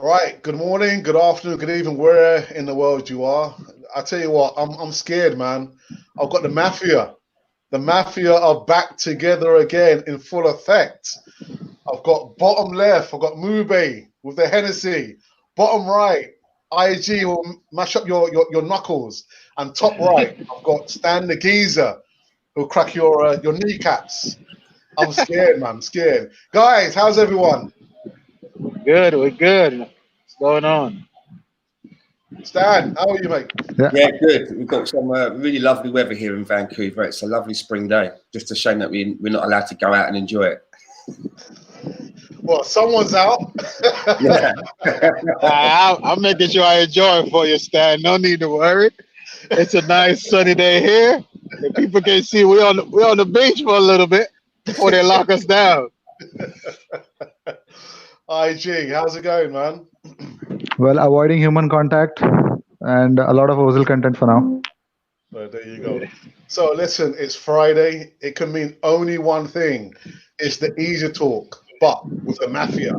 Right. Good morning, good afternoon, good evening, where in the world you are. I tell you what, I'm scared, man. I've got the Mafia. The Mafia are back together again in full effect. I've got bottom left, I've got Mube with the Hennessy. Bottom right, IG will mash up your knuckles. And top right, I've got Stan the Geezer who'll crack your kneecaps. I'm scared, man. I'm scared. Guys, how's everyone? Good, we're good. What's going on? Stan, how are you, mate? Yeah, Yeah, good. We've got some really lovely weather here in Vancouver. It's a lovely spring day. Just a shame that we're not allowed to go out and enjoy it. Well, someone's out. Yeah. I'm making sure I enjoy it for you, Stan. No need to worry. It's a nice sunny day here. And people can see we're on the beach for a little bit before they lock us down. IG, how's it going, man? Well, avoiding human contact and a lot of OZIL content for now. So there you go. So listen, it's Friday. It can mean only one thing. It's the easy talk, but with the Mafia.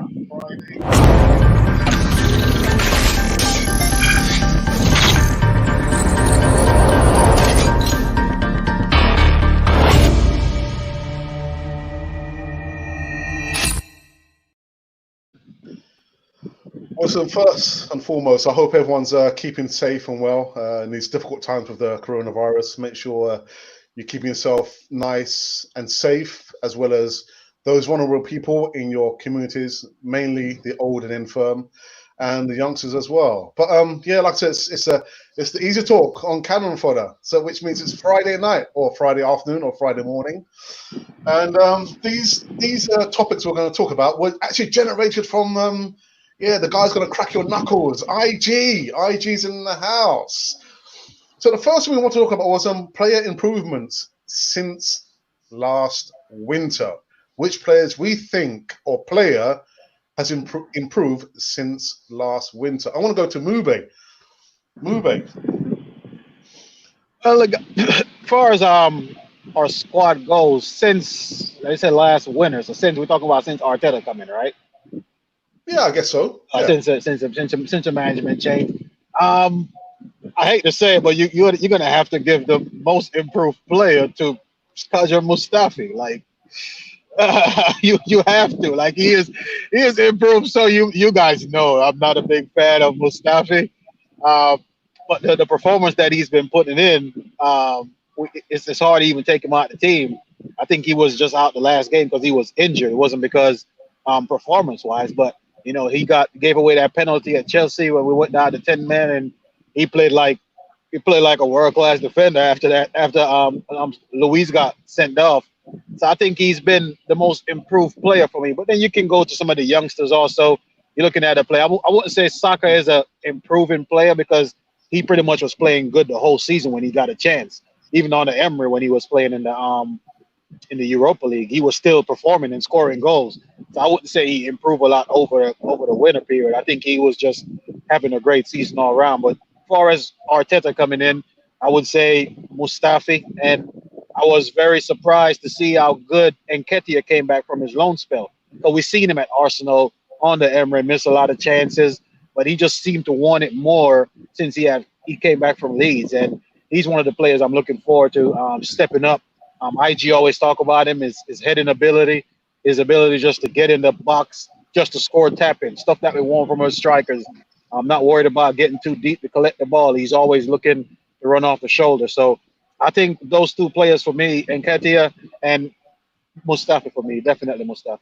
Awesome. First and foremost, I hope everyone's keeping safe and well in these difficult times with the coronavirus. Make sure you're keeping yourself nice and safe, as well as those vulnerable people in your communities, mainly the old and infirm, and the youngsters as well. But yeah, like I said, it's the easy talk on Canon Fodder, so which means it's Friday night or Friday afternoon or Friday morning, and these topics we're going to talk about were actually generated from. Yeah, the guy's going to crack your knuckles. IG's in the house. So the first thing we want to talk about was player improvements since last winter. Which players we think or player has improved since last winter? I want to go to Mube. Well, look, as far as our squad goes, since they said last winter, so since we're talking about since Arteta coming, right? Yeah, I guess so. Yeah. Since the management change. I hate to say it, but you're gonna have to give the most improved player to Kaja Mustafi. Like you have to. Like he is improved. So you guys know I'm not a big fan of Mustafi, but the performance that he's been putting in, it's hard to even take him out of the team. I think he was just out the last game because he was injured. It wasn't because performance wise, but he gave away that penalty at Chelsea when we went down to 10 men, and he played like a world class defender after that. After Luis got sent off, so I think he's been the most improved player for me. But then you can go to some of the youngsters also. You're looking at a player. I wouldn't say Saka is a improving player because he pretty much was playing good the whole season when he got a chance. Even on the Emery when he was playing in the Europa League, he was still performing and scoring goals. So I wouldn't say he improved a lot over the winter period. I think he was just having a great season all around. But as far as Arteta coming in, I would say Mustafi. And I was very surprised to see how good Nketiah came back from his loan spell. So we seen him at Arsenal on the Emery, miss a lot of chances, but he just seemed to want it more since he came back from Leeds. And he's one of the players I'm looking forward to stepping up. IG always talk about him, his heading ability, his ability just to get in the box, just to score tap-in, stuff that we want from our strikers. I'm not worried about getting too deep to collect the ball. He's always looking to run off the shoulder. So I think those two players for me, Nketiah and Mustafi for me, definitely Mustafi.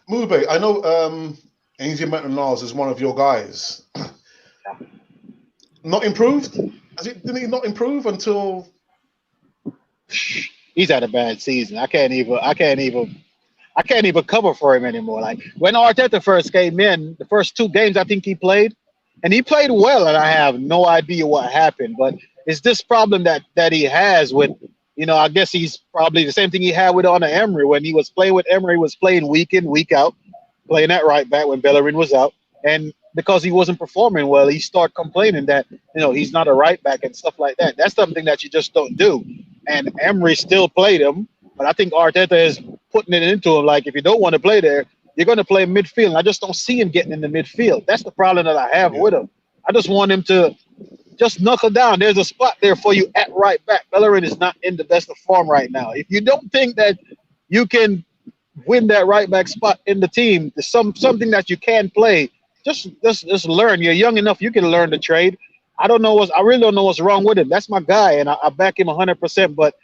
Mube, I know Ainsley Maitland-Niles is one of your guys. Not improved? Didn't he not improve until... He's had a bad season. I can't even cover for him anymore. Like when Arteta first came in, the first two games I think he played, and he played well, and I have no idea what happened. But it's this problem that he has with, I guess he's probably the same thing he had with on the Emery. When he was playing with Emery, he was playing week in, week out, playing at right back when Bellerin was out. And because he wasn't performing well, he started complaining that, he's not a right back and stuff like that. That's something that you just don't do. And Emery still played him, but I think Arteta is putting it into him like, if you don't want to play there, you're going to play midfield. And I just don't see him getting in the midfield. That's the problem that I have Yeah. with him. I just want him to just knuckle down. There's a spot there for you at right back. Bellerin is not in the best of form right now. If you don't think that you can win that right back spot in the team, there's something that you can play. Just learn. You're young enough. You can learn the trade. I really don't know what's wrong with him. That's my guy, and I back him 100%. But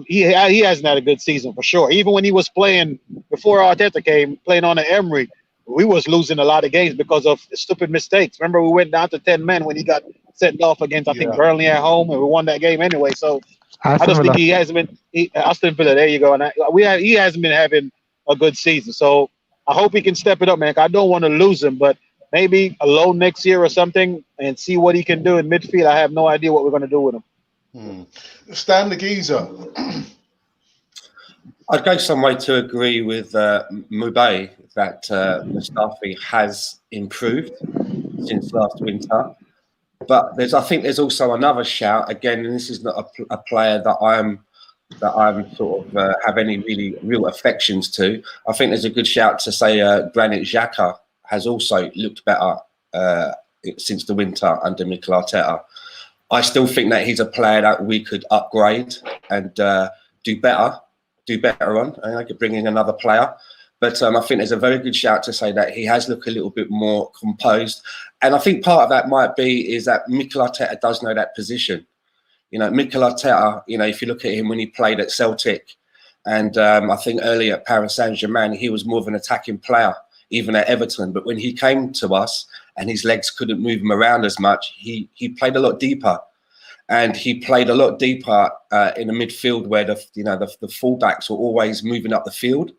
he hasn't had a good season for sure. Even when he was playing before Arteta came, playing on the Emery, we was losing a lot of games because of stupid mistakes. Remember, we went down to 10 men when he got sent off against I think Yeah. Burnley at home, and we won that game anyway. So I Aston just Villa. think he hasn't been Aston Villa. There you go. And he hasn't been having a good season. So I hope he can step it up, man. I don't want to lose him, but maybe a loan next year or something, and see what he can do in midfield. I have no idea what we're going to do with him. Stan the Geezer. I'd go some way to agree with Mubay that Mustafi has improved since last winter. But I think there's also another shout again, and this is not a player that I'm sort of have any really real affections to. I think there's a good shout to say Granit Xhaka has also looked better since the winter under Mikel Arteta. I still think that he's a player that we could upgrade and do better on. I could bring in another player. But I think there's a very good shout to say that he has looked a little bit more composed. And I think part of that might be is that Mikel Arteta does know that position. You know, Mikel Arteta, you know, if you look at him when he played at Celtic and I think earlier at Paris Saint-Germain, he was more of an attacking player, even at Everton. But when he came to us and his legs couldn't move him around as much, he played a lot deeper. And he played a lot deeper in the midfield where the fullbacks were always moving up the field.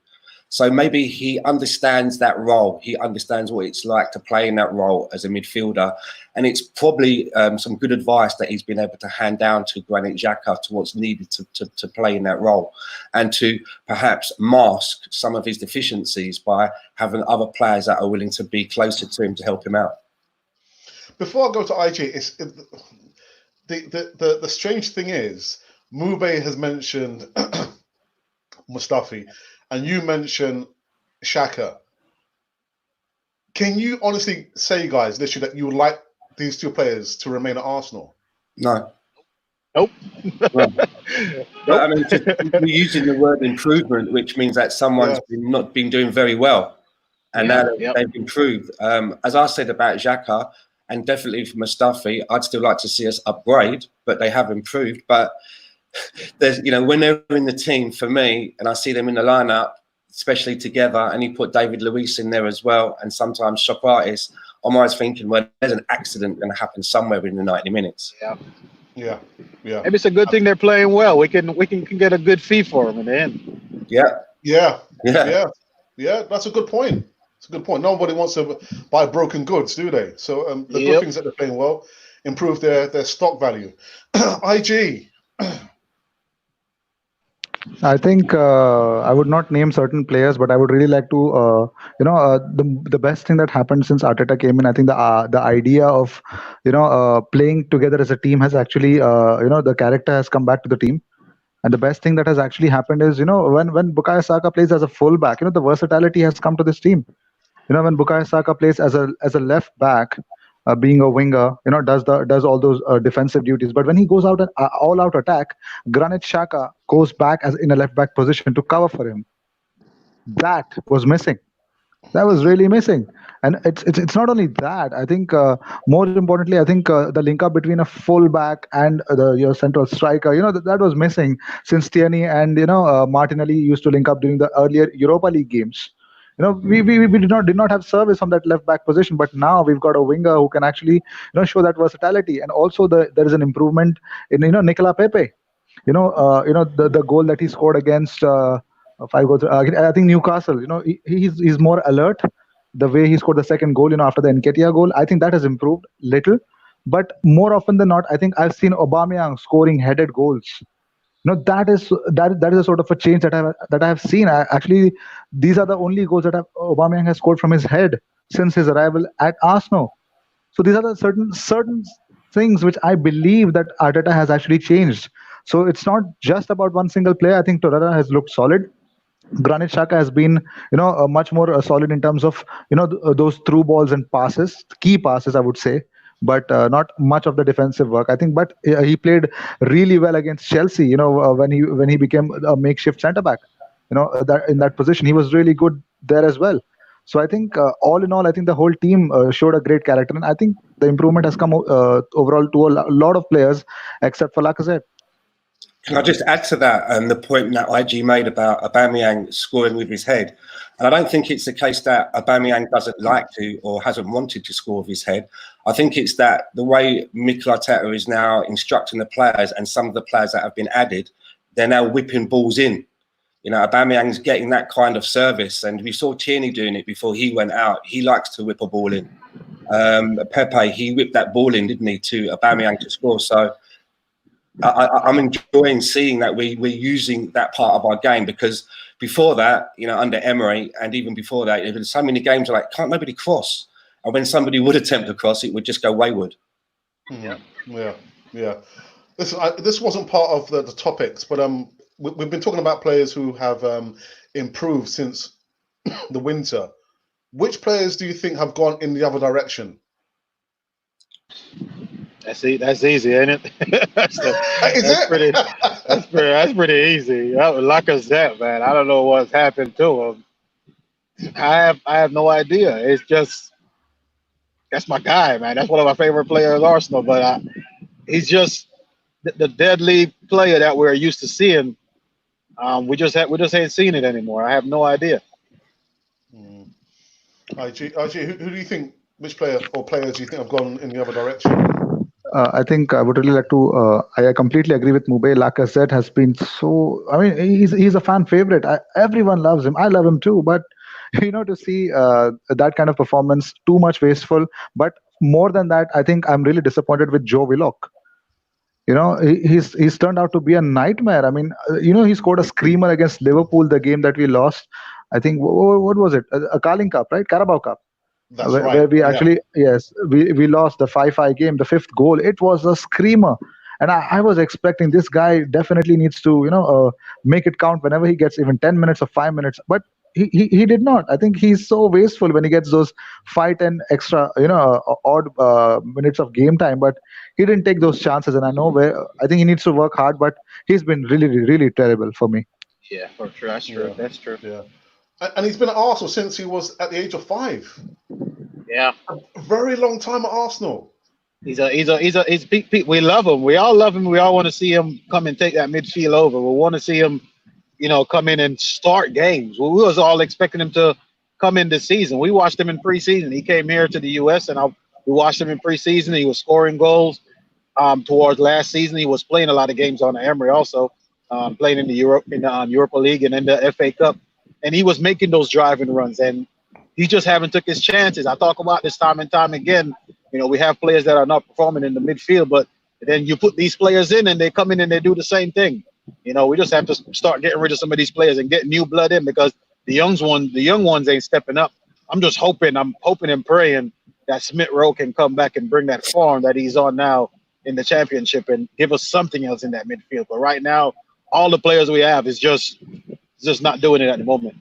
So maybe he understands that role. He understands what it's like to play in that role as a midfielder. And it's probably some good advice that he's been able to hand down to Granit Xhaka to what's needed to play in that role and to perhaps mask some of his deficiencies by having other players that are willing to be closer to him to help him out. Before I go to IG, the strange thing is, Mube has mentioned Mustafi, and you mentioned Xhaka. Can you honestly say, guys, literally, that you would like these two players to remain at Arsenal? No. Nope. But I mean, we're using the word improvement, which means that someone's not been doing very well, and now they've improved. As I said about Xhaka, and definitely for Mustafi, I'd still like to see us upgrade, but they have improved. But there's, you know, when they're in the team, for me, and I see them in the lineup, especially together, and you put David Luiz in there as well, and sometimes Socrates, I'm always thinking, well, there's an accident going to happen somewhere within the 90 minutes. Yeah. Maybe it's a good thing they're playing well. We can get a good fee for them in the end. Yeah. That's a good point. It's a good point. Nobody wants to buy broken goods, do they? So the good things that they're playing well, improve their stock value. IG. I think I would not name certain players, but I would really like to, the best thing that happened since Arteta came in. I think the idea of, playing together as a team has actually, the character has come back to the team. And the best thing that has actually happened is, when Bukayo Saka plays as a fullback, the versatility has come to this team. When Bukayo Saka plays as a left back, being a winger, does all those defensive duties. But when he goes out and all out attack, Granit Xhaka goes back as in a left back position to cover for him. That was missing. That was really missing. And it's not only that. I think more importantly, I think the link up between a full back and your central striker, that was missing since Tierney and Martinelli used to link up during the earlier Europa League games. We did not have service on that left back position, but now we've got a winger who can actually show that versatility. And also there is an improvement in Nicola Pepe. The goal that he scored against 5 goals. I think Newcastle. He's more alert. The way he scored the second goal, after the Nketiah goal, I think that has improved little. But more often than not, I think I've seen Aubameyang scoring headed goals. That is a sort of a change that I have seen. Actually, these are the only goals that Aubameyang has scored from his head since his arrival at Arsenal. So these are the certain things which I believe that Arteta has actually changed. So it's not just about one single player. I think Torreira has looked solid. Granit Xhaka has been, much more solid in terms of, those through balls and passes, key passes, I would say, but not much of the defensive work, I think. But he played really well against Chelsea. When he became a makeshift centre back, that in that position, he was really good there as well. So I think, all in all, I think the whole team showed a great character, and I think the improvement has come overall to a lot of players, except for Lacazette. Can I just add to that the point that IG made about Aubameyang scoring with his head? And I don't think it's the case that Aubameyang doesn't like to or hasn't wanted to score with his head. I think it's that the way Mikel Arteta is now instructing the players, and some of the players that have been added, they're now whipping balls in. Aubameyang's getting that kind of service, and we saw Tierney doing it before he went out. He likes to whip a ball in. Pepe, he whipped that ball in, didn't he, to Aubameyang to score. So I'm enjoying seeing that we're using that part of our game, because before that, under Emery, and even before that, there been so many games like, can't nobody cross? And when somebody would attempt to cross, it would just go wayward. Yeah. This wasn't part of the topics, but we've been talking about players who have improved since the winter. Which players do you think have gone in the other direction? That's easy, ain't it? that's pretty easy. Lacazette, man. I don't know what's happened to him. I have no idea. It's just, that's my guy, man. That's one of my favorite players at Arsenal. But he's just the deadly player that we're used to seeing. We just ain't seen it anymore. I have no idea. IG, who do you think? Which player or players do you think have gone in the other direction? I think I would really like to. I completely agree with Mube. Lacazette has been so. I mean, he's a fan favorite. Everyone loves him. I love him too. But to see that kind of performance, too much wasteful. But more than that, I think I'm really disappointed with Joe Willock. He's turned out to be a nightmare. I mean, he scored a screamer against Liverpool, the game that we lost. I think what was it? A Carling Cup, right? Carabao Cup. That's where, right. where we actually, yes, we lost the 5-5 game, the fifth goal. It was a screamer. And I was expecting this guy definitely needs to, make it count whenever he gets even 10 minutes or 5 minutes. But he did not. I think he's so wasteful when he gets those 5-10 extra, odd minutes of game time. But he didn't take those chances. And I think he needs to work hard. But he's been really, really terrible for me. Yeah, for sure. That's true. That's true. Yeah. And he's been at Arsenal since he was at the age of 5. Yeah, a very long time at Arsenal. We love him. We all love him. We all want to see him come and take that midfield over. We want to see him, come in and start games. We was all expecting him to come in this season. We watched him in preseason. He came here to the U.S. and we watched him in preseason. He was scoring goals. Towards last season, he was playing a lot of games on the Emery, also playing in the Europa League and in the FA Cup, and he was making those driving runs. And he just haven't took his chances. I talk about this time and time again. We have players that are not performing in the midfield, but then you put these players in and they come in and they do the same thing. We just have to start getting rid of some of these players and get new blood in, because the young ones ain't stepping up. I'm hoping and praying that Smith Rowe can come back and bring that form that he's on now in the championship and give us something else in that midfield. But right now, all the players we have is just not doing it at the moment.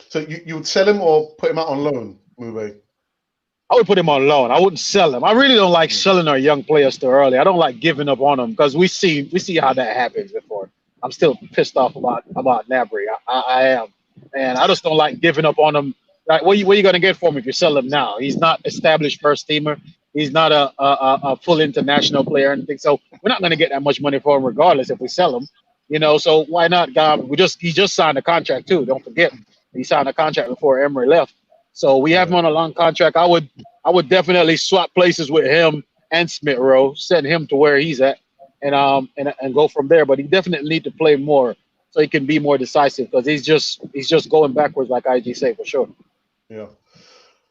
So you would sell him or put him out on loan, Mube? I would put him on loan. I wouldn't sell him. I really don't like selling our young players too early. I don't like giving up on them, because we see how that happens before. I'm still pissed off about Gnabry. I am, and I just don't like giving up on him. Like, what are you going to get for him if you sell him now? He's not established first teamer. He's not a full international player or anything. So we're not going to get that much money for him regardless if we sell him. So why not, God? He just signed a contract too. Don't forget, he signed a contract before Emery left. So we have him on a long contract. I would definitely swap places with him and Smith Rowe, send him to where he's at, and go from there. But he definitely need to play more so he can be more decisive, because he's just going backwards, like IG say, for sure. Yeah.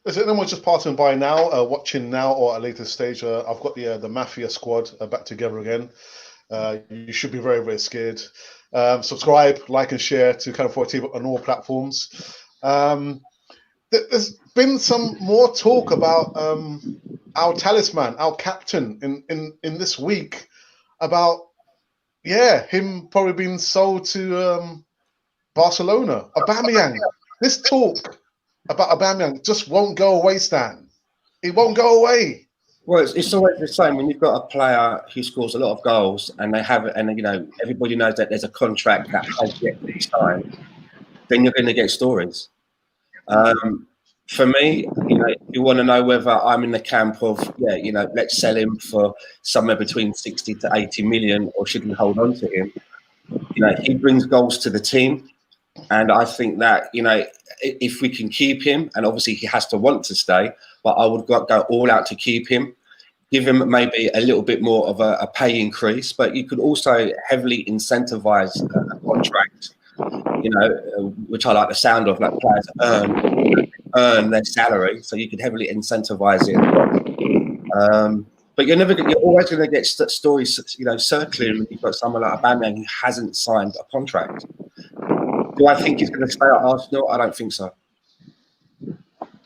Listen, then we're just passing by now, watching now or at a later stage. I've got the Mafia squad back together again. You should be very, very scared. Subscribe, like, and share to Kind of 14 on all platforms. There's been some more talk about our talisman, our captain in this week, about him probably being sold to Barcelona, Aubameyang. This talk about Aubameyang just won't go away, Stan. It won't go away. Well, it's always the same when you've got a player who scores a lot of goals, and they have, and everybody knows that there's a contract that has yet to be signed. Then you're going to get stories. For me, you want to know whether I'm in the camp of, let's sell him for somewhere between 60 to 80 million, or should we hold on to him? He brings goals to the team. And I think that, if we can keep him, and obviously he has to want to stay, but I would go all out to keep him, give him maybe a little bit more of a pay increase, but you could also heavily incentivize a contract, which I like the sound of, like players earn their salary, so you could heavily incentivize it. But you're always going to get stories, circling when you've got someone like Aubameyang who hasn't signed a contract. Do I think he's going to stay at Arsenal? I don't think so.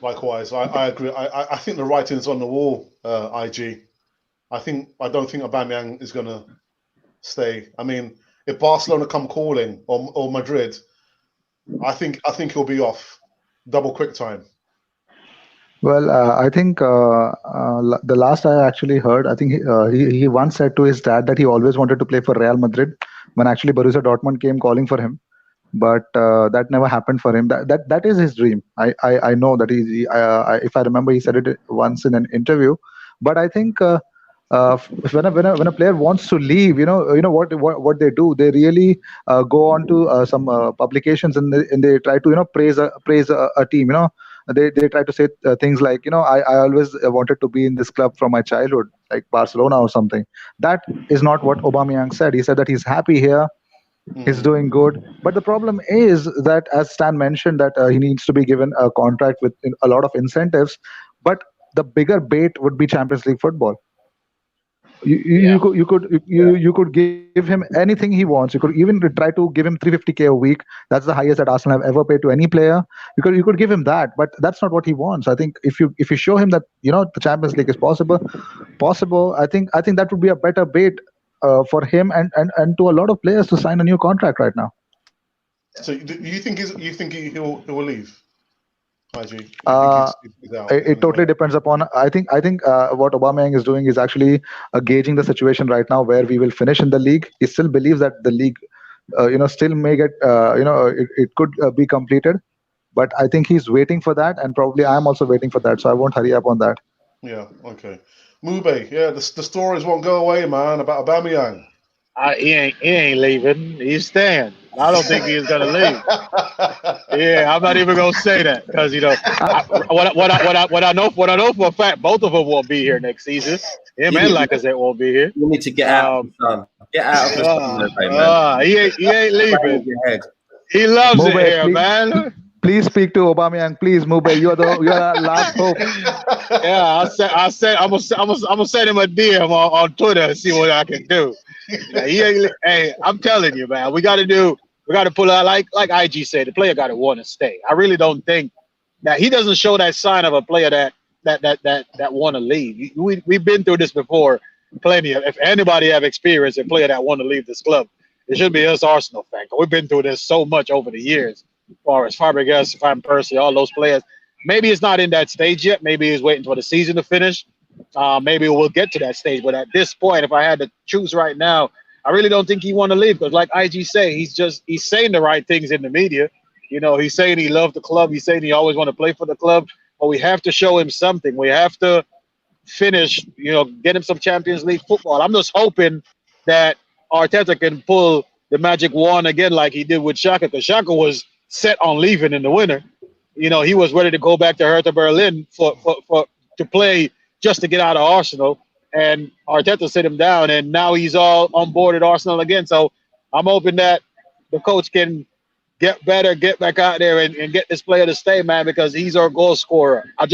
Likewise, I agree. I think the writing's on the wall, IG. I don't think Aubameyang is going to stay. I mean, if Barcelona come calling or Madrid, I think he'll be off. Double quick time. Well, I think the last I actually heard, I think he once said to his dad that he always wanted to play for Real Madrid when actually Borussia Dortmund came calling for him. But that never happened for him. That is his dream. I know that if I remember, he said it once in an interview. But I think when a player wants to leave, what they do, they really go on to some publications and they try to praise a team. They try to say things like, I always wanted to be in this club from my childhood, like Barcelona or something. That is not what Aubameyang said. He said that he's happy here. He's doing good, but the problem is that, as Stan mentioned, that he needs to be given a contract with a lot of incentives. But the bigger bait would be Champions League football. You could give him anything he wants. You could even try to give him 350K a week. That's the highest that Arsenal have ever paid to any player. You could give him that, but that's not what he wants. I think if you show him that the Champions League is possible, I think that would be a better bait for him and to a lot of players to sign a new contract right now. So you think he'll leave? It totally depends upon. I think what Aubameyang is doing is actually gauging the situation right now where we will finish in the league. He still believes that the league, still may get, it could be completed. But I think he's waiting for that, and probably I'm also waiting for that. So I won't hurry up on that. Yeah. Okay. Mube, the stories won't go away, man. About Aubameyang. He ain't leaving. He's staying. I don't think he's gonna leave. Yeah, I'm not even gonna say that because what I know for a fact, both of them won't be here next season. Him and Lacazette won't be here. You need to get out of the sun. Get out of the sun, man. He ain't leaving. He loves Mube, it here, please, man. Please speak to Aubameyang, please, Mube. You're our last hope. Yeah, I'm gonna send him a DM on Twitter and see what I can do. Yeah, hey, I'm telling you, man, we got to pull out like IG said. The player got to want to stay. I really don't think that he doesn't show that sign of a player that want to leave. We've been through this before, plenty of. If anybody have experience a player that want to leave this club, it should be us Arsenal fans. We've been through this so much over the years. As far as Fabregas, Van Persie, all those players. Maybe it's not in that stage yet. Maybe he's waiting for the season to finish. Maybe we'll get to that stage. But at this point, if I had to choose right now, I really don't think he want to leave because, like IG say, he's saying the right things in the media. He's saying he loved the club. He's saying he always want to play for the club. But we have to show him something. We have to finish, get him some Champions League football. I'm just hoping that Arteta can pull the magic wand again like he did with Xhaka, because Xhaka was set on leaving in the winter. He was ready to go back to Hertha Berlin to play just to get out of Arsenal, and Arteta sit him down, and now he's all on board at Arsenal again. So I'm hoping that the coach can get better, get back out there and get this player to stay, man, because he's our goal scorer. I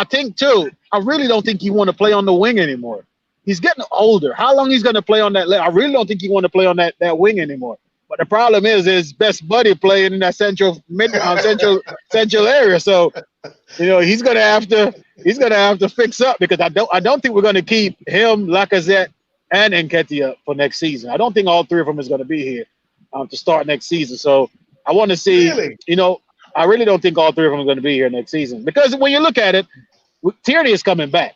think too, I really don't think he want to play on the wing anymore. He's getting older. How long he's going to play on that? I really don't think he want to play on that wing anymore. But the problem is his best buddy playing in that central area. So, he's gonna have to fix up, because I don't think we're gonna keep him, Lacazette, and Nketiah for next season. I don't think all three of them is gonna be here to start next season. So I want to see, Really? I really don't think all three of them are going to be here next season because when you look at it, Tierney is coming back.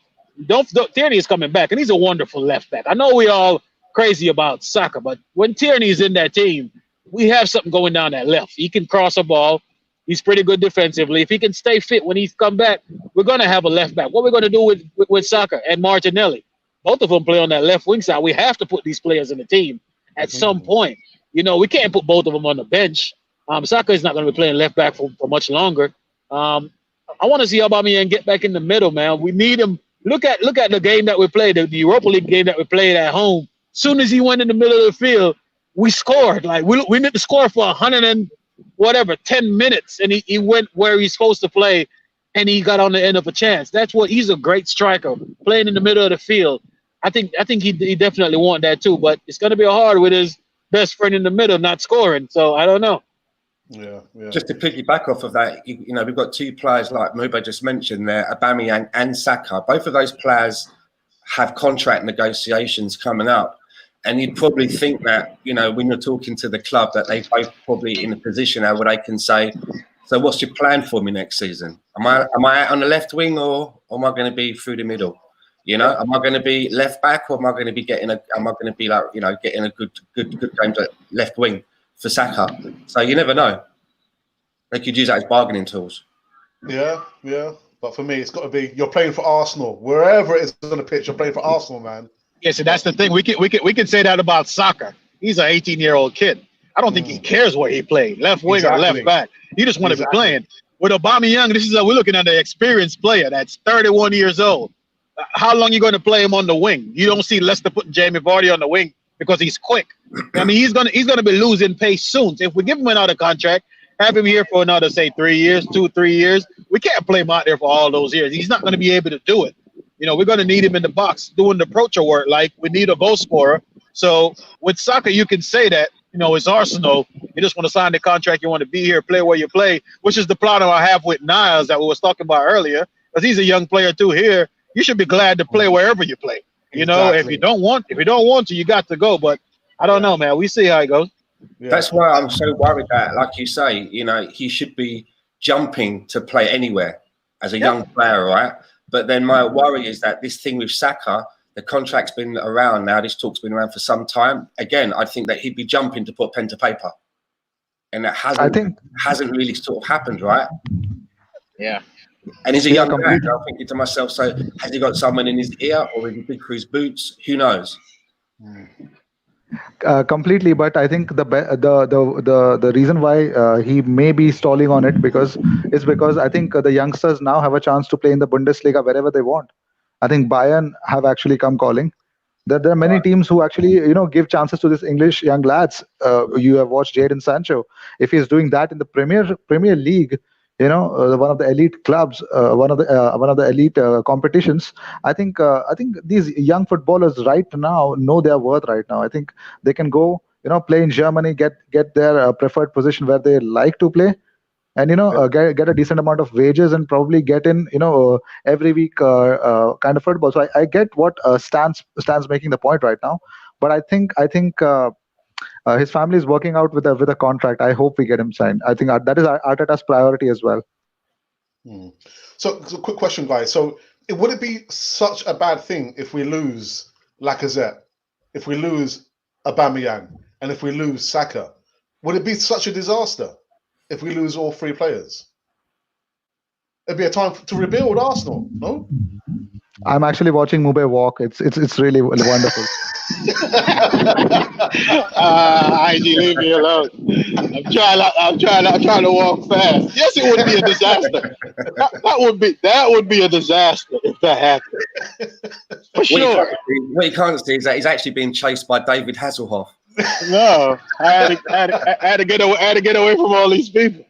Tierney is coming back, and he's a wonderful left back. I know we all crazy about soccer, but when Tierney is in that team, we have something going down that left. He can cross a ball. He's pretty good defensively. If he can stay fit when he's come back, we're going to have a left back. What we're going to do with Saka and Martinelli, both of them play on that left wing side. We have to put these players in the team at some point. We can't put both of them on the bench. Saka is not going to be playing left back for much longer. I want to see Aubameyang get back in the middle, man. We need him. Look at the game that we played, the Europa League game that we played at home. Soon as he went in the middle of the field, we scored. Like we need to score for 10 minutes, and he went where he's supposed to play, and he got on the end of a chance. He's a great striker, playing in the middle of the field. I think he definitely want that too, but it's going to be hard with his best friend in the middle not scoring. So I don't know. Yeah. Just to piggyback off of that, we've got two players like Mube just mentioned there, Aubameyang and Saka. Both of those players have contract negotiations coming up, and you'd probably think that when you're talking to the club that they both probably in a position where they can say, "So what's your plan for me next season? Am I out on the left wing or am I going to be through the middle? Am I going to be left back or am I going to be getting a good game to left wing for Saka?" So you never know. They could use that as bargaining tools. Yeah. But for me, it's got to be you're playing for Arsenal. Wherever it is on the pitch, you're playing for Arsenal, man. Yeah, so that's the thing. We can say that about Saka. He's an 18-year-old kid. I don't think he cares where he played, left wing or left back. He just want to be playing. With Aubameyang, we're looking at an experienced player that's 31 years old. How long are you going to play him on the wing? You don't see Leicester putting Jamie Vardy on the wing because he's quick. I mean, he's gonna be losing pace soon. So if we give him another contract, have him here for another, say, 3 years, 2-3 years, we can't play him out there for all those years. He's not going to be able to do it. We're going to need him in the box doing the approacher work. Like, we need a goal scorer. So with Saka, you can say that, it's Arsenal. You just want to sign the contract. You want to be here, play where you play, which is the problem I have with Niles that we was talking about earlier, because he's a young player too here. You should be glad to play wherever you play. If you don't want to, you got to go. But I don't know, man. We see how it goes. Yeah. That's why I'm so worried that, like you say, he should be jumping to play anywhere as a young player, right? But then my worry is that this thing with Saka, the contract's been around now. This talk's been around for some time. Again, I think that he'd be jumping to put pen to paper, and that hasn't really sort of happened, right? Yeah. And he's a young man. I'm thinking to myself, so has he got someone in his ear, or is he big for his boots? Who knows? Completely, but I think the reason why he may be stalling on it because I think the youngsters now have a chance to play in the Bundesliga wherever they want. I think Bayern have actually come calling. There are many teams who actually give chances to these English young lads. You have watched Jadon Sancho. If he's doing that in the Premier League, one of the elite clubs, one of the elite competitions. I think these young footballers right now know their worth. Right now, I think they can go, play in Germany, get their preferred position where they like to play, and get a decent amount of wages and probably get in, every week kind of football. So I get what Stan's making the point right now, but I think. His family is working out with a contract. I hope we get him signed. I think that is Arteta's priority as well. So quick question, guys. So would it be such a bad thing if we lose Lacazette, if we lose Aubameyang, and if we lose Saka? Would it be such a disaster if we lose all three players? It'd be a time to rebuild Arsenal, no? I'm actually watching Mube walk. It's really wonderful. IG, leave me alone. I'm trying to walk fast. Yes, it would be a disaster. That would be a disaster if that happened. For sure. What you can't see is that he's actually being chased by David Hasselhoff. No, I had to get away from all these people.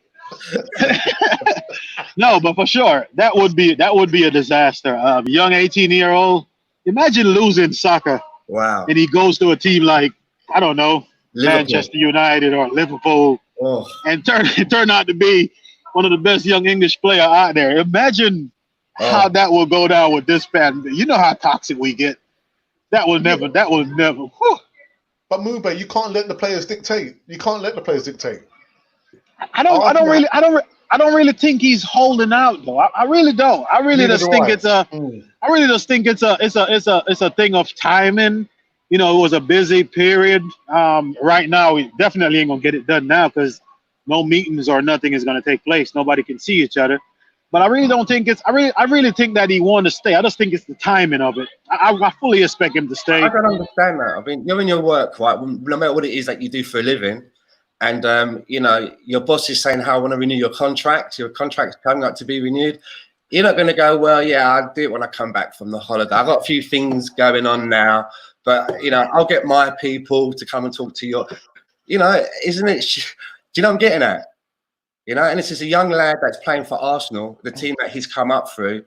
No, but for sure, that would be a disaster. Young 18-year-old. Imagine losing Saka. Wow. And he goes to a team like, I don't know, Liverpool. Manchester United or Liverpool, and turn out to be one of the best young English player out there. Imagine how that will go down with this fan. You know how toxic we get. That will never. Whew. But Mube, you can't let the players dictate. I don't really think he's holding out though. I really don't. I really Neither just do think I. it's a. I really just think it's a thing of timing. You know, it was a busy period. Right now, we definitely ain't gonna get it done now because no meetings or nothing is gonna take place. Nobody can see each other. But I really don't think it's. I really think that he wanted to stay. I just think it's the timing of it. I fully expect him to stay. I don't understand that. I mean, you're in your work, right? No matter what it is that you do for a living, and you know your boss is saying, "How I want to renew your contract. Your contract's coming up to be renewed." You're not going to go, "Well, yeah, I'll do it when I come back from the holiday. I've got a few things going on now, but you know, I'll get my people to come and talk to you." You know, isn't it? Do you know what I'm getting at? You know, and this is a young lad that's playing for Arsenal, the team that he's come up through.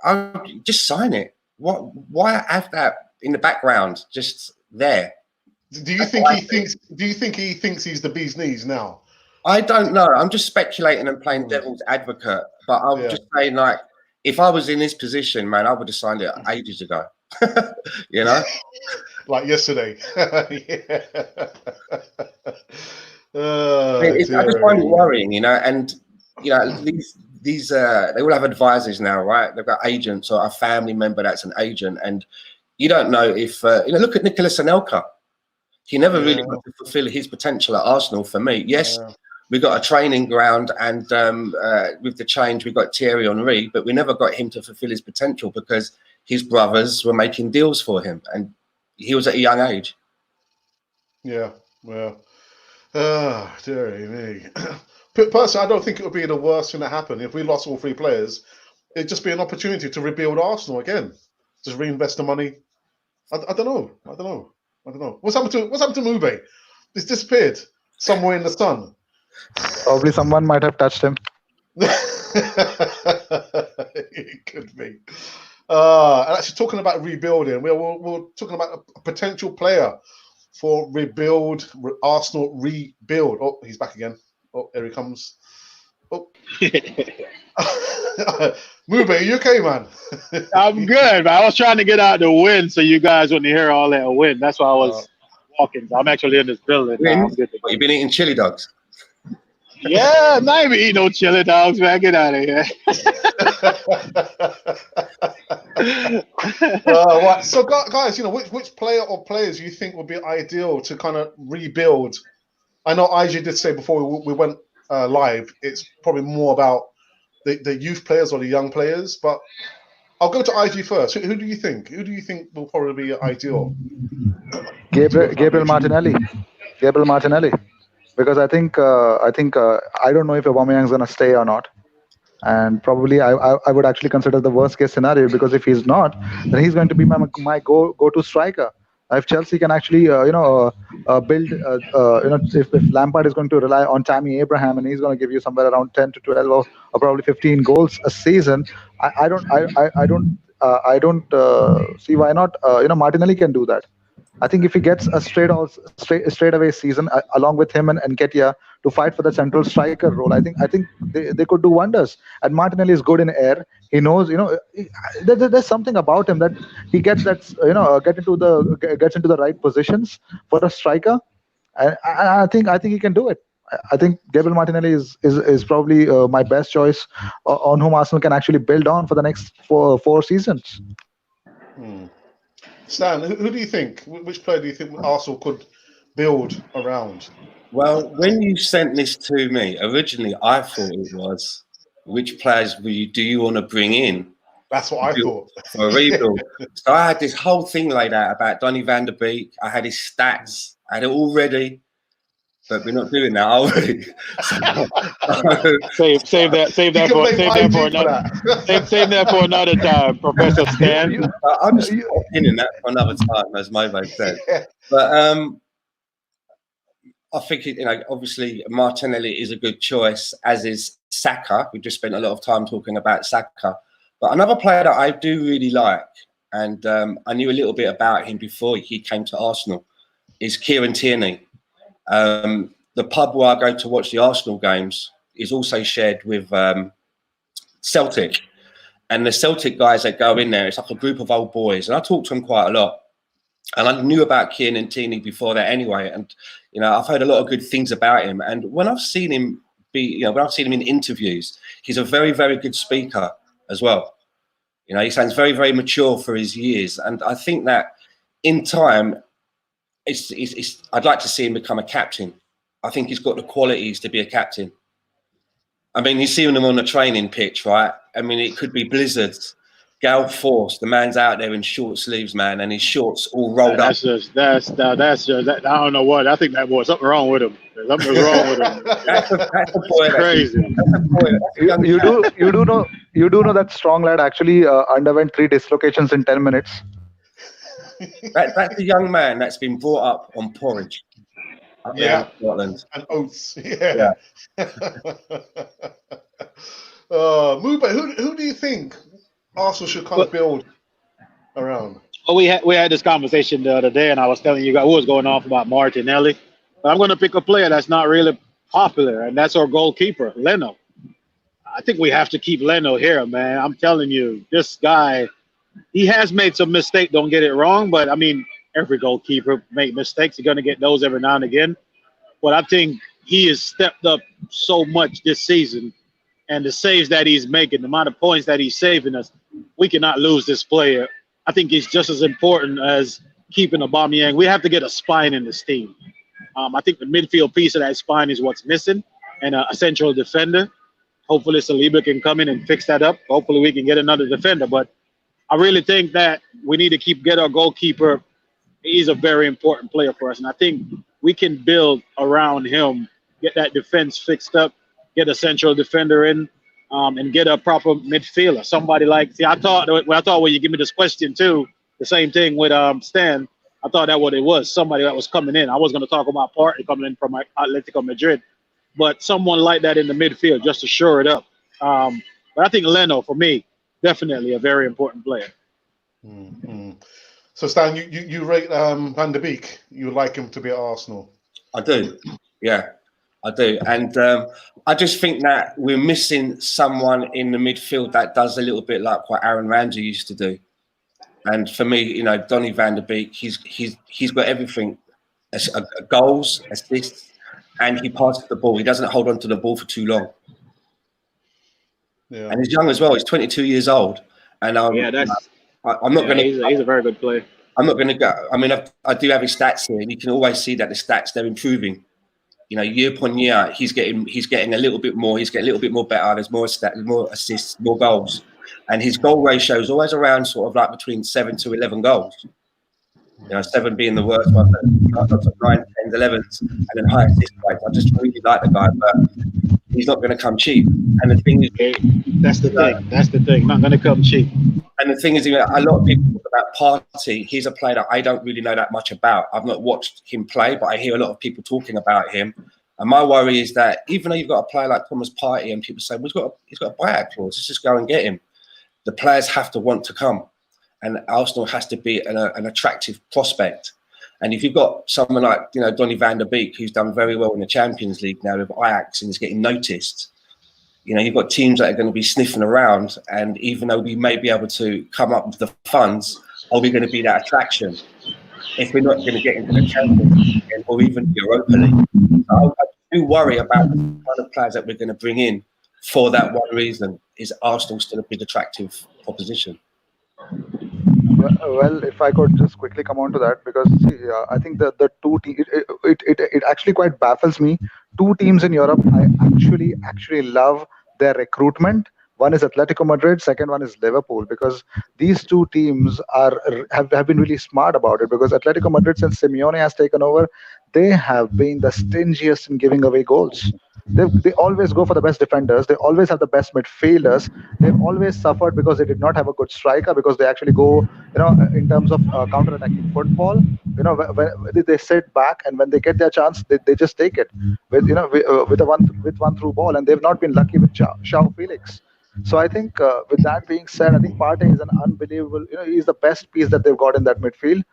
I'll just sign it. What? Why have that in the background, just there? Do you think he thinks? Do you think he thinks he's the bee's knees now? I don't know. I'm just speculating and playing devil's advocate. But I'm just saying, like, if I was in this position, man, I would have signed it ages ago. You know, like yesterday. I just find it worrying, you know. And you know, these they all have advisors now, right? They've got agents or a family member that's an agent, and you don't know if you know. Look at Nicolas Anelka. He never really got to fulfill his potential at Arsenal for me. Yes, we got a training ground, and with the change, we got Thierry Henry, but we never got him to fulfill his potential because his brothers were making deals for him, and he was at a young age. Yeah, well, dearie me. Personally, I don't think it would be the worst thing that happened if we lost all three players. It'd just be an opportunity to rebuild Arsenal again, just reinvest the money. I don't know. What's happened to Mube? He's disappeared somewhere in the sun. Probably someone might have touched him. It could be. And actually, talking about rebuilding, we're talking about a potential player for Arsenal rebuild. Oh, he's back again. Oh, here he comes. Oh. Mube, are you okay, man? I'm good, man. I was trying to get out the wind so you guys wouldn't hear all that wind. That's why I was walking. I'm actually in this building now. I'm good to go. You've been eating chili dogs? Yeah, not even eat no chili dogs, man. Get out of here. Right. So, guys, you know, which player or players you think would be ideal to kind of rebuild? I know IG did say before we went live, it's probably more about the youth players or the young players, but I'll go to IG first. Who do you think? Who do you think will probably be ideal? Gabriel Martinelli. Because I think I don't know if Aubameyang's going to stay or not, and probably I would actually consider the worst case scenario, because if he's not, then he's going to be my go-to striker. If Chelsea can actually build if Lampard is going to rely on Tammy Abraham and he's going to give you somewhere around 10 to 12 or probably 15 goals a season, I don't see why not. Martinelli can do that. I think if he gets a straight away season along with him and Nketiah to fight for the central striker role, I think they could do wonders. And Martinelli is good in air. He knows, there's something about him that he gets gets into the right positions for a striker. And I think he can do it. I think Gabriel Martinelli is probably my best choice on whom Arsenal can actually build on for the next four seasons. Stan, who do you think? Which player do you think Arsenal could build around? Well, when you sent this to me, originally I thought it was, which players do you want to bring in? That's what I thought. For a rebuild. So I had this whole thing laid out about Donny van der Beek. I had his stats. I had it all ready. But we're not doing that, are we? Save that for another time, Professor Stan. I'm just in that for another time, as Mobo said. But I think obviously Martinelli is a good choice, as is Saka. We just spent a lot of time talking about Saka. But another player that I do really like, and I knew a little bit about him before he came to Arsenal, is Kieran Tierney. The pub where I go to watch the Arsenal games is also shared with Celtic. And the Celtic guys that go in there, it's like a group of old boys. And I talk to them quite a lot. And I knew about Kieran Tierney before that anyway. And, I've heard a lot of good things about him. And when I've seen him be, when I've seen him in interviews, he's a very, very good speaker as well. He sounds very, very mature for his years. And I think that in time, I'd like to see him become a captain. I think he's got the qualities to be a captain. I mean, you see him on the training pitch, right? I mean, it could be blizzards, gale force. The man's out there in short sleeves, man, and his shorts all rolled up. That's just. I don't know what. I think that boy, something wrong with him. Something's wrong with him. That's a boy. Crazy. You do know that strong lad actually underwent 3 dislocations in 10 minutes. That's a young man that's been brought up on porridge. Yeah, in Scotland. And oats. Yeah. Mube, who do you think Arsenal should kind of build around? Well, we had this conversation the other day, and I was telling you guys what was going on about Martinelli. But I'm going to pick a player that's not really popular, and that's our goalkeeper, Leno. I think we have to keep Leno here, man. I'm telling you, this guy, he has made some mistakes. Don't get it wrong, but I mean, every goalkeeper make mistakes. You're going to get those every now and again. But I think he has stepped up so much this season, and the saves that he's making, the amount of points that he's saving us, we cannot lose this player. I think he's just as important as keeping Aubameyang. We have to get a spine in this team. I think the midfield piece of that spine is what's missing, and a central defender. Hopefully Saliba can come in and fix that up. Hopefully we can get another defender. But I really think that we need to get our goalkeeper. He's a very important player for us. And I think we can build around him, get that defense fixed up, get a central defender in, and get a proper midfielder. Somebody like, I thought when you give me this question too, the same thing with Stan, I thought that what it was, somebody that was coming in. I was going to talk about Partey coming in from Atletico Madrid, but someone like that in the midfield just to shore it up. But I think Leno, for me, definitely a very important player. Mm-hmm. So Stan, you rate Van der Beek. You would like him to be at Arsenal? I do. Yeah, I do. And I just think that we're missing someone in the midfield that does a little bit like what Aaron Ramsey used to do. And for me, Donny van der Beek, he's got everything: goals, assists, and he passes the ball. He doesn't hold on to the ball for too long. Yeah. And he's young as well. He's 22 years old. And I'm not going to. He's a very good player. I'm not going to go. I mean, I do have his stats here, and you can always see that the stats, they're improving. Year upon year, he's getting a little bit more. He's getting a little bit more better. There's more stats, more assists, more goals. And his goal ratio is always around sort of like between 7 to 11 goals. 7 being the worst one, but 9, 10, 11s, and then high assist rates. I just really like the guy, but he's not going to come cheap. And the thing is, that's the thing. That's the thing. Not going to come cheap. And the thing is, a lot of people talk about Partey. He's a player that I don't really know that much about. I've not watched him play, but I hear a lot of people talking about him. And my worry is that even though you've got a player like Thomas Partey, and people say, well, he's got a buyout clause, let's just go and get him. The players have to want to come, and Arsenal has to be an attractive prospect. And if you've got someone like Donny van der Beek, who's done very well in the Champions League now with Ajax and is getting noticed, you've got teams that are going to be sniffing around. And even though we may be able to come up with the funds, are we going to be that attraction if we're not going to get into the Champions League or even the Europa League? So I do worry about the kind of players that we're going to bring in. For that one reason, is Arsenal still a big attractive proposition? Well, if I could just quickly come on to that, because I think the two teams, it actually quite baffles me. 2 teams in Europe, I actually love their recruitment. One is Atletico Madrid, second one is Liverpool, because these 2 teams have been really smart about it. Because Atletico Madrid, since Simeone has taken over, they have been the stingiest in giving away goals. They always go for the best defenders. They always have the best midfielders. They've always suffered because they did not have a good striker, because they actually go, in terms of counter-attacking football, when they sit back, and when they get their chance, they just take it with one through ball, and they've not been lucky with João Felix. So I think with that being said, I think Partey is an unbelievable, he's the best piece that they've got in that midfield.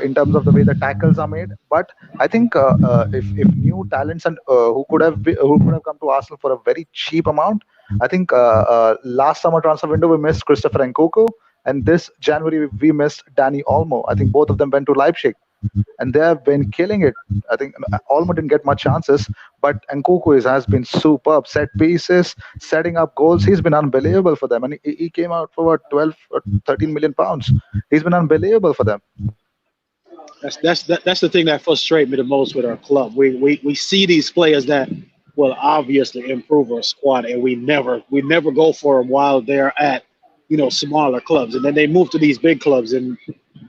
In terms of the way the tackles are made, but I think if new talents and who could have come to Arsenal for a very cheap amount, I think last summer transfer window we missed Christopher Nkunku, and this January we missed Dani Olmo. I think both of them went to Leipzig. and they have been killing it. I think Olmo didn't get much chances, but Nkunku has been superb. Set pieces, setting up goals. He's been unbelievable for them, and he came out for what, 12 or 13 million pounds. He's been unbelievable for them. That's the thing that frustrates me the most with our club. We see these players that will obviously improve our squad, and we never go for them while they're at smaller clubs, and then they move to these big clubs, and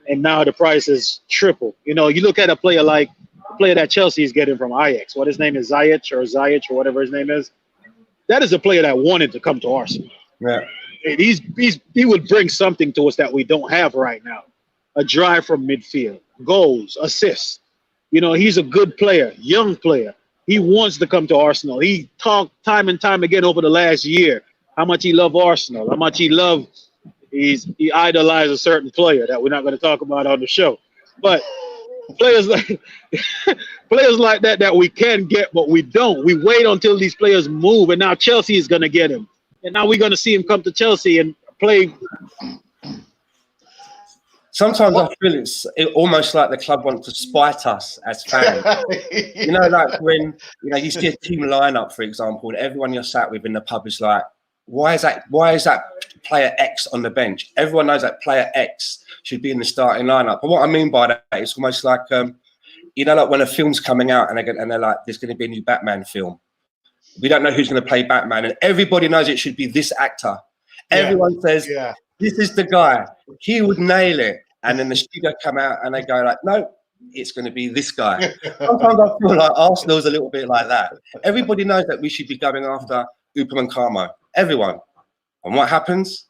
now the price is triple. You look at a player like the player that Chelsea is getting from Ajax. What his name is, Ziyech or whatever his name is. That is a player that wanted to come to Arsenal. Yeah. And he would bring something to us that we don't have right now. A drive from midfield, goals, assists. He's a good player, young player. He wants to come to Arsenal. He talked time and time again over the last year how much he loved Arsenal, how much he idolized a certain player that we're not going to talk about on the show. But players like that we can get, but we don't. We wait until these players move, and now Chelsea is going to get him. And now we're going to see him come to Chelsea and play. Sometimes I feel it's almost like the club wants to spite us as fans. Like when you see a team lineup, for example, and everyone you're sat with in the pub is like, why is that player X on the bench? Everyone knows that player X should be in the starting lineup. But what I mean by that, it's almost like like when a film's coming out and they're like, there's going to be a new Batman film. We don't know who's going to play Batman, and everybody knows it should be this actor. Everyone says, this is the guy. He would nail it. And then the studio come out and they go like, no, it's going to be this guy. Sometimes I feel like Arsenal's a little bit like that. Everybody knows that we should be going after Upam and Carmo. Everyone. And what happens?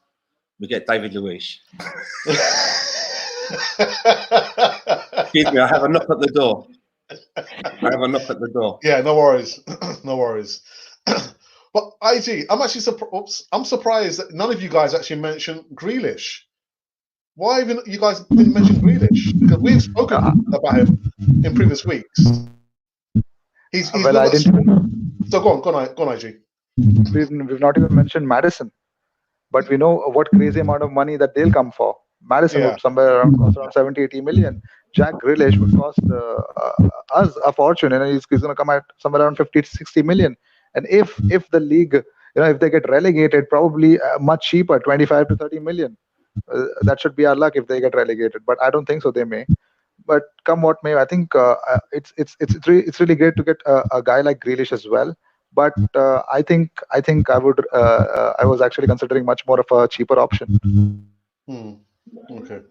We get David Luiz. Excuse me, I have a knock at the door. Yeah, no worries. No worries. But IG, I'm surprised that none of you guys actually mentioned Grealish. Why haven't you guys didn't mention Grealish? Because we've spoken about him in previous weeks. He's well, I didn't. So go on, IG. We've not even mentioned Madison, but we know what crazy amount of money that they'll come for. Madison would somewhere cost around 70-80 million. Jack Grealish would cost us a fortune, and he's going to come at somewhere around 50-60 million. And if the league, if they get relegated, probably much cheaper, 25 to 30 million. That should be our luck if they get relegated, but I don't think so. They may. But come what may, I think it's really great to get a guy like Grealish as well. But I think I was actually considering much more of a cheaper option. Okay.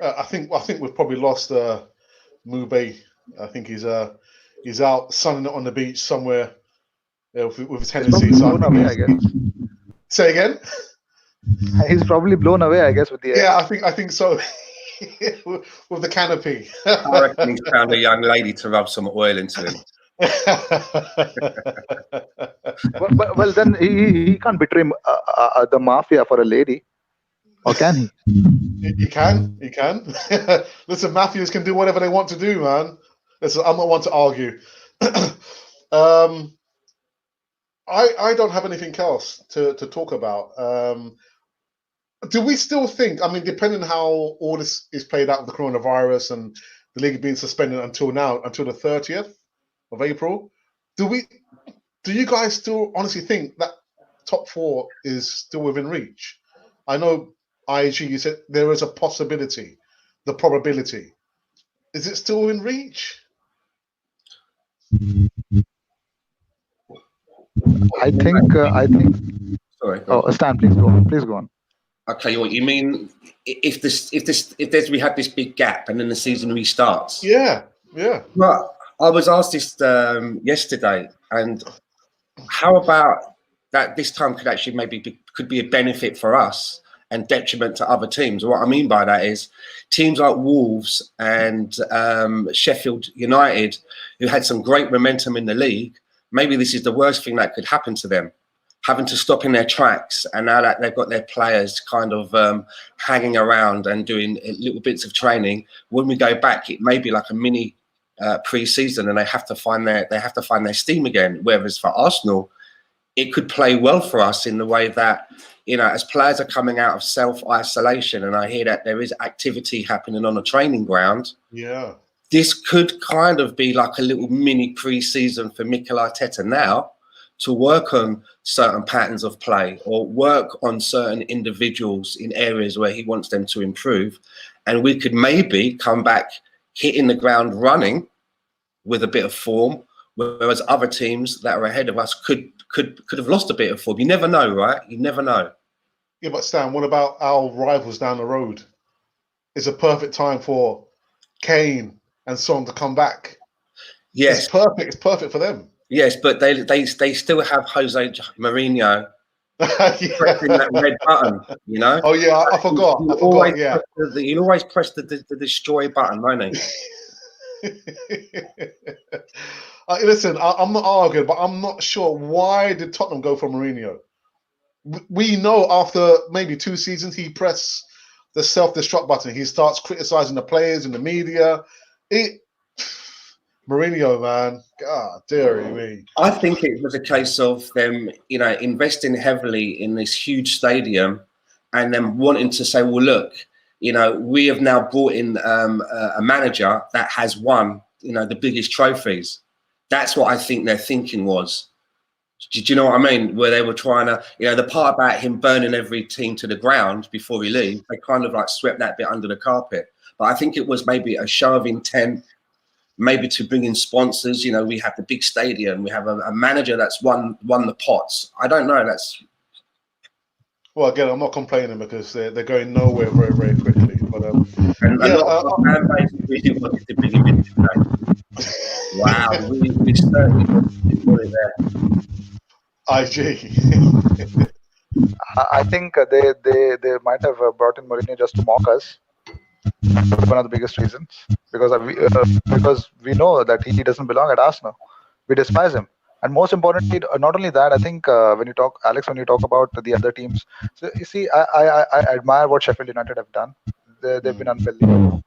I think we've probably lost Mube. I think he's out sunning it on the beach somewhere with his Hennessy. I guess. Say again. He's probably blown away, I guess, with the air. Yeah, I think so. With the canopy. I reckon he's found a young lady to rub some oil into him. well, then he can't betray the mafia for a lady, or can he? He can. Listen, mafias can do whatever they want to do, man. Listen, I'm not one to argue. I don't have anything else to talk about. Do we still think, depending how all this is played out with the coronavirus and the league being suspended until the 30th of April, do you guys still honestly think that top four is still within reach? I know, IG, you said there is a possibility, the probability. Is it still within reach? I think. Sorry. Oh, Stan, please go on. Okay, what you mean? If we have this big gap and then the season restarts? Yeah. Well, I was asked this yesterday, and how about that? This time could actually could be a benefit for us and detriment to other teams. What I mean by that is teams like Wolves and Sheffield United, who had some great momentum in the league. Maybe this is the worst thing that could happen to them, having to stop in their tracks. And now that they've got their players kind of hanging around and doing little bits of training, when we go back, it may be like a mini pre-season, and they have to find their steam again. Whereas for Arsenal, it could play well for us in the way that, as players are coming out of self-isolation, and I hear that there is activity happening on a training ground. Yeah. this could kind of be like a little mini pre-season for Mikel Arteta now to work on certain patterns of play or work on certain individuals in areas where he wants them to improve. And we could maybe come back hitting the ground running with a bit of form, whereas other teams that are ahead of us could have lost a bit of form. You never know, right? You never know. Yeah, but Stan, what about our rivals down the road? It's a perfect time for Kane and Son to come back. Yes, it's perfect. It's perfect for them. Yes, but they still have Jose Mourinho pressing that red button. You know. Oh yeah, I forgot. You always press the destroy button, won't he? Listen, I'm not arguing, but I'm not sure why did Tottenham go for Mourinho. We know after maybe 2 seasons he pressed the self-destruct button. He starts criticizing the players in the media. Mourinho, man, God, dearie me. I think it was a case of them, investing heavily in this huge stadium, and then wanting to say, well, look, we have now brought in a manager that has won, the biggest trophies. That's what I think their thinking was. Did you know what I mean? Where they were trying to, the part about him burning every team to the ground before he leaves, they kind of like swept that bit under the carpet. But I think it was maybe a show of intent, maybe to bring in sponsors. We have the big stadium, we have a manager that's won the pots. I don't know. Well, again, I'm not complaining because they're going nowhere very, very quickly. But fan base really wanted to bring him in today. Wow, we certainly wanted it there. IG. I think they might have brought in Mourinho just to mock us. One of the biggest reasons, because we know that he doesn't belong at Arsenal. We despise him. And most importantly, not only that, I think when you talk about the other teams, so you see, I admire what Sheffield United have done. They've been unbelievable.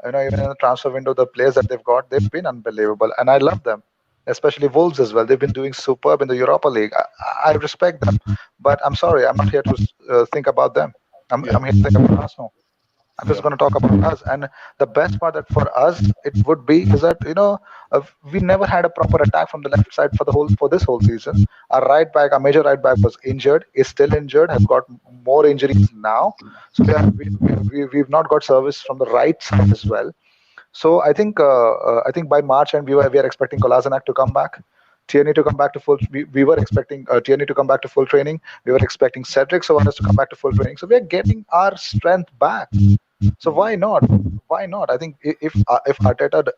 Even in the transfer window, the players that they've got, they've been unbelievable, and I love them. Especially Wolves as well. They've been doing superb in the Europa League. I respect them, but I'm sorry, I'm not here to think about them. I'm here to think about Arsenal. I'm just going to talk about us. And the best part that for us it would be is that we never had a proper attack from the left side for this whole season. Our major right back was injured, is still injured, has got more injuries now. So we've not got service from the right side as well. So I think by March end we are expecting Kolasinac to come back. Tierney to come back to full. We were expecting Tierney to come back to full training. We were expecting Cedric Soares to come back to full training. So we are getting our strength back. So why not? Why not? I think if Arteta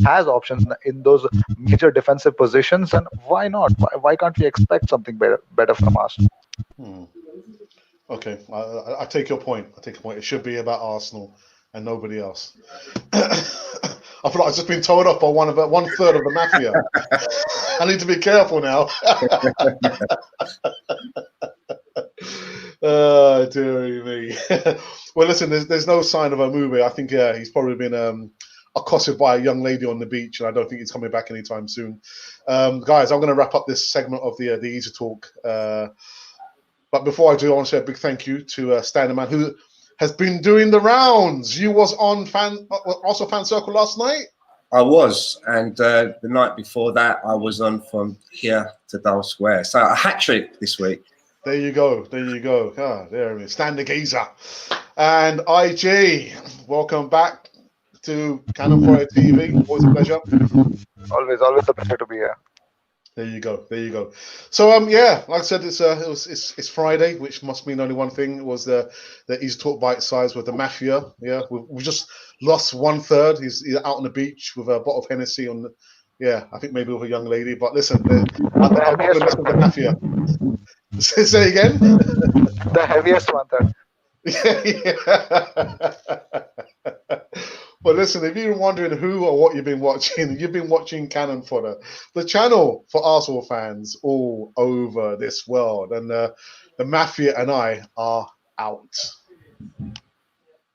has options in those major defensive positions, then why not? Why can't we expect something better from Arsenal? Okay, I take your point. It should be about Arsenal and nobody else. I feel like I've just been told off by one third of the Mafia. I need to be careful now. Dearie me. Well, listen, there's no sign of a movie. I think he's probably been accosted by a young lady on the beach, and I don't think he's coming back anytime soon. Guys, I'm going to wrap up this segment of the Easytalk. But before I do, I want to say a big thank you to Stan the Man, who has been doing the rounds. You was on also Fan Circle last night? I was, and the night before that, I was on from here to Dull Square. So a hat trick this week. There you go. Ah, there it is. Stan the Geezer. And IG, welcome back to Cannon Fodder TV. Always a pleasure. Always a pleasure to be here. There you go. So like I said, it's Friday, which must mean only one thing. It was the Easytalk Bitesize with the Mafia. Yeah, we just lost 1/3. He's out on the beach with a bottle of Hennessy on. I think maybe with a young lady. But listen, I'm not going to mess with the Mafia. Say again. The heaviest 1/3. Well, listen, if you're wondering who or what you've been watching Cannon Fodder, the channel for Arsenal fans all over this world. And the Mafia and I are out.